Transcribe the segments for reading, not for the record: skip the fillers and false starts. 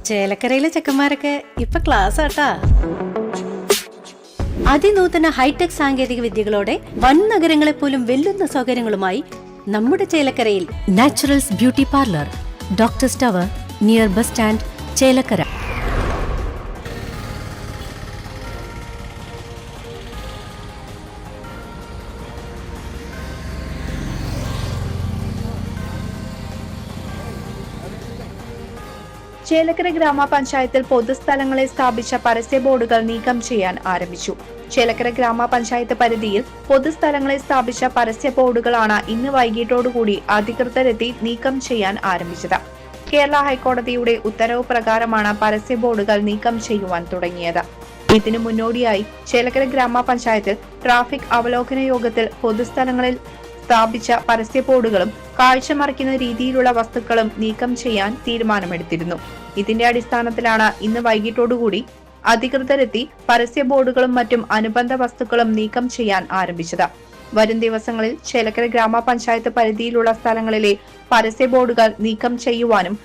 ചേലക്കരയിലെ ചെക്കന്മാരൊക്കെ ഇപ്പൊ ക്ലാസ് ആട്ടാ. അതിനൂതന ഹൈടെക് സാങ്കേതിക വിദ്യകളോടെ വൻ നഗരങ്ങളെ പോലും വെല്ലുന്ന സൗകര്യങ്ങളുമായി നമ്മുടെ ചേലക്കരയിൽ naturals beauty parlour, doctors tower, near bus stand, Chelakkara. Chelakkara ഗ്രാമപഞ്ചായത്തിൽ പൊതുസ്ഥലങ്ങളിൽ സ്ഥാപിച്ച പരസ്യ ബോർഡുകൾ നീക്കം ചെയ്യാൻ ആരംഭിച്ചു. ചേലക്കര ഗ്രാമപഞ്ചായത്ത് പരിധിയിൽ പൊതുസ്ഥലങ്ങളിൽ സ്ഥാപിച്ച പരസ്യ ബോർഡുകളാണ് ഇന്ന് വൈകിട്ടോടുകൂടി അധികൃതരെത്തി നീക്കം ചെയ്യാൻ ആരംഭിച്ചത്. കേരള ഹൈക്കോടതിയുടെ ഉത്തരവ് പ്രകാരമാണ് പരസ്യ ബോർഡുകൾ നീക്കം ചെയ്യുവാൻ തുടങ്ങിയത്. ഇതിനു മുന്നോടിയായി ചേലക്കര ഗ്രാമപഞ്ചായത്തിൽ ട്രാഫിക് അവലോകന യോഗത്തിൽ പൊതുസ്ഥലങ്ങളിൽ സ്ഥാപിച്ച പരസ്യ ബോർഡുകളും കാഴ്ചമറിക്കുന്ന രീതിയിലുള്ള വസ്തുക്കളും നീക്കം ചെയ്യാൻ തീരുമാനമെടുത്തിരുന്നു. ഇതിന്റെ അടിസ്ഥാനത്തിലാണ് ഇന്ന് വൈകിട്ടോടുകൂടി അധികൃതരെത്തി പരസ്യ ബോർഡുകളും മറ്റും അനുബന്ധ വസ്തുക്കളും നീക്കം ചെയ്യാൻ ആരംഭിച്ചത്. വരും ദിവസങ്ങളിൽ ചേലക്കര ഗ്രാമപഞ്ചായത്ത് പരിധിയിലുള്ള സ്ഥലങ്ങളിലെ പരസ്യ ബോർഡുകൾ നീക്കം ചെയ്യുവാനും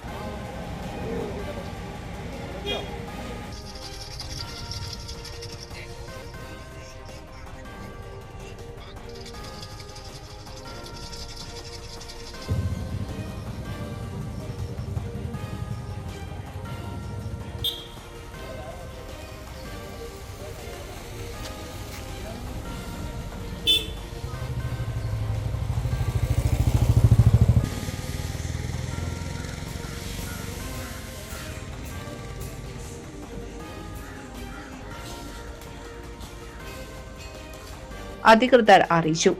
അധികൃതർ അറിയിച്ചു.